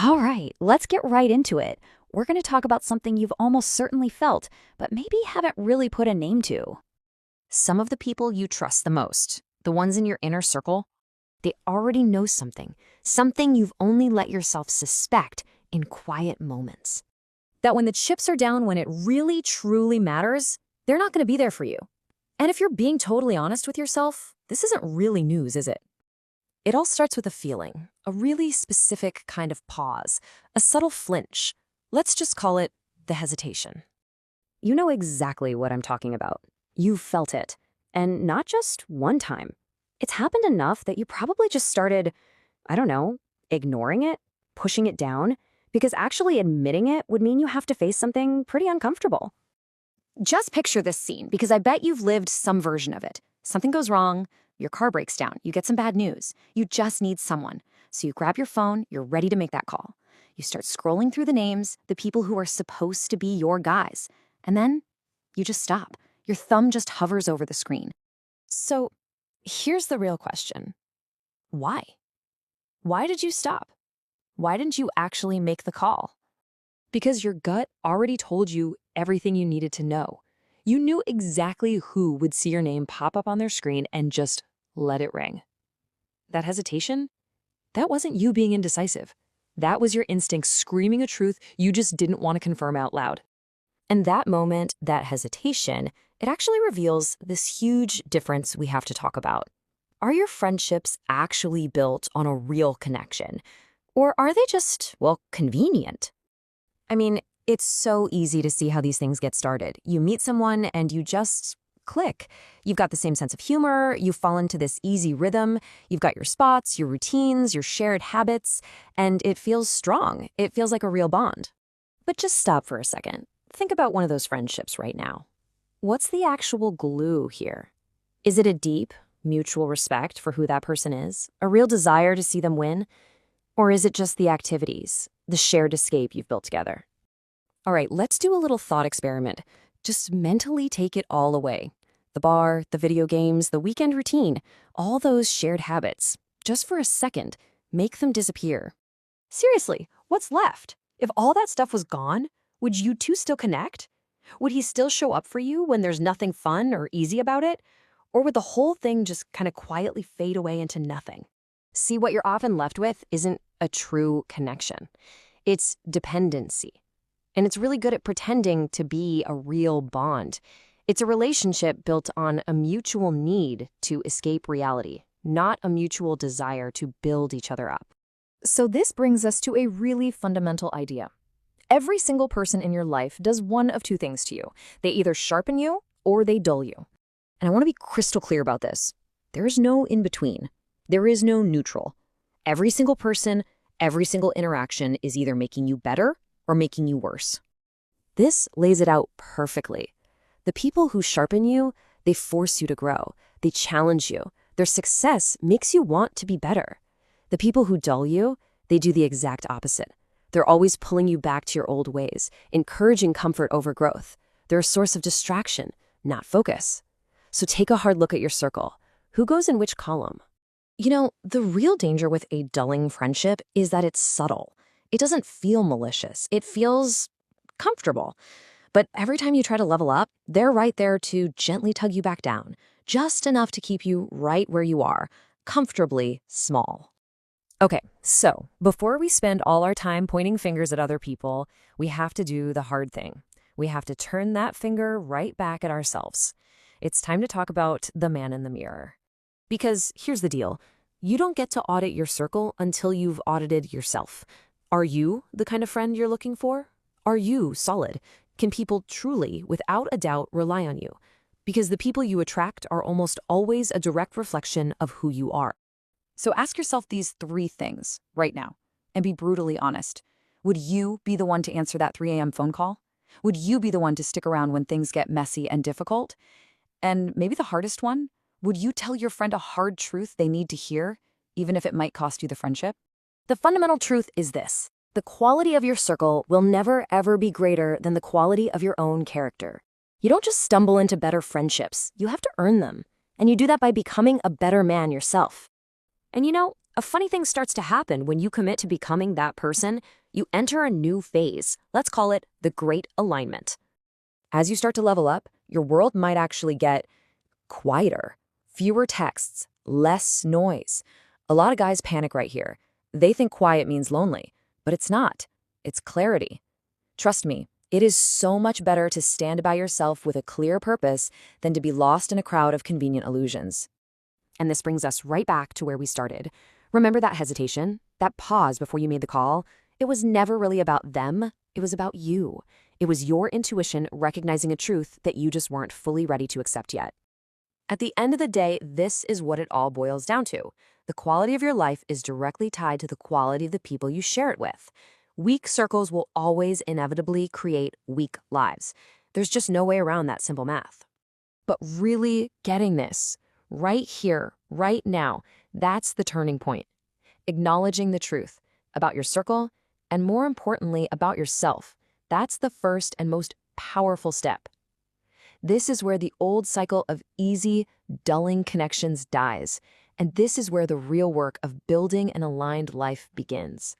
All right, let's get right into it. We're going to talk about something you've almost certainly felt, but maybe haven't really put a name to. Some of the people you trust the most, the ones in your inner circle, they already know something you've only let yourself suspect in quiet moments. That when the chips are down, when it really truly matters, they're not going to be there for you. And if you're being totally honest with yourself, this isn't really news, is it? It all starts with a feeling, a really specific kind of pause, a subtle flinch. Let's just call it the hesitation. You know exactly what I'm talking about. You've felt it, and not just one time. It's happened enough that you probably just started, I don't know, ignoring it, pushing it down, because actually admitting it would mean you have to face something pretty uncomfortable. Just picture this scene, because I bet you've lived some version of it. Something goes wrong, your car breaks down, you get some bad news, you just need someone. So you grab your phone, you're ready to make that call. You start scrolling through the names, the people who are supposed to be your guys, and then you just stop. Your thumb just hovers over the screen. So here's the real question. Why? Why did you stop? Why didn't you actually make the call? Because your gut already told you everything you needed to know. You knew exactly who would see your name pop up on their screen and just let it ring. That hesitation? That wasn't you being indecisive. That was your instinct screaming a truth you just didn't want to confirm out loud. And that moment, that hesitation, it actually reveals this huge difference we have to talk about. Are your friendships actually built on a real connection? Or are they just, well, convenient? I mean, it's so easy to see how these things get started. You meet someone and you just click. You've got the same sense of humor, you fall into this easy rhythm, you've got your spots, your routines, your shared habits, and it feels strong. It feels like a real bond. But just stop for a second. Think about one of those friendships right now. What's the actual glue here? Is it a deep, mutual respect for who that person is? A real desire to see them win? Or is it just the activities, the shared escape you've built together? All right, let's do a little thought experiment. Just mentally take it all away. The bar, the video games, the weekend routine, all those shared habits. Just for a second, make them disappear. Seriously, what's left? If all that stuff was gone, would you two still connect? Would he still show up for you when there's nothing fun or easy about it? Or would the whole thing just kind of quietly fade away into nothing? See, what you're often left with isn't a true connection. It's dependency. And it's really good at pretending to be a real bond. It's a relationship built on a mutual need to escape reality, not a mutual desire to build each other up. So this brings us to a really fundamental idea. Every single person in your life does one of two things to you. They either sharpen you or they dull you. And I want to be crystal clear about this. There is no in between. There is no neutral. Every single person, every single interaction is either making you better or making you worse. This lays it out perfectly. The people who sharpen you, they force you to grow. They challenge you. Their success makes you want to be better. The people who dull you, they do the exact opposite. They're always pulling you back to your old ways, encouraging comfort over growth. They're a source of distraction, not focus. So take a hard look at your circle. Who goes in which column? You know, the real danger with a dulling friendship is that it's subtle. It doesn't feel malicious. It feels comfortable. But every time you try to level up, they're right there to gently tug you back down, just enough to keep you right where you are, comfortably small. Okay, so before we spend all our time pointing fingers at other people, we have to do the hard thing. We have to turn that finger right back at ourselves. It's time to talk about the man in the mirror. Because here's the deal. You don't get to audit your circle until you've audited yourself. Are you the kind of friend you're looking for? Are you solid? Can people truly, without a doubt, rely on you? Because the people you attract are almost always a direct reflection of who you are. So ask yourself these 3 things right now and be brutally honest. Would you be the one to answer that 3 a.m. phone call? Would you be the one to stick around when things get messy and difficult? And maybe the hardest one, would you tell your friend a hard truth they need to hear, even if it might cost you the friendship? The fundamental truth is this. The quality of your circle will never, ever be greater than the quality of your own character. You don't just stumble into better friendships. You have to earn them. And you do that by becoming a better man yourself. And you know, A funny thing starts to happen when you commit to becoming that person. You enter a new phase. Let's call it the Great Alignment. As you start to level up, your world might actually get quieter, fewer texts, less noise. A lot of guys panic right here. They think quiet means lonely, but it's not. It's clarity. Trust me, it is so much better to stand by yourself with a clear purpose than to be lost in a crowd of convenient illusions. And this brings us right back to where we started. Remember that hesitation, that pause before you made the call? It was never really about them. It was about you. It was your intuition recognizing a truth that you just weren't fully ready to accept yet. At the end of the day, this is what it all boils down to. The quality of your life is directly tied to the quality of the people you share it with. Weak circles will always inevitably create weak lives. There's just no way around that simple math. But really getting this, right here, right now, that's the turning point. Acknowledging the truth about your circle, and more importantly, about yourself. That's the first and most powerful step. This is where the old cycle of easy, dulling connections dies, and this is where the real work of building an aligned life begins.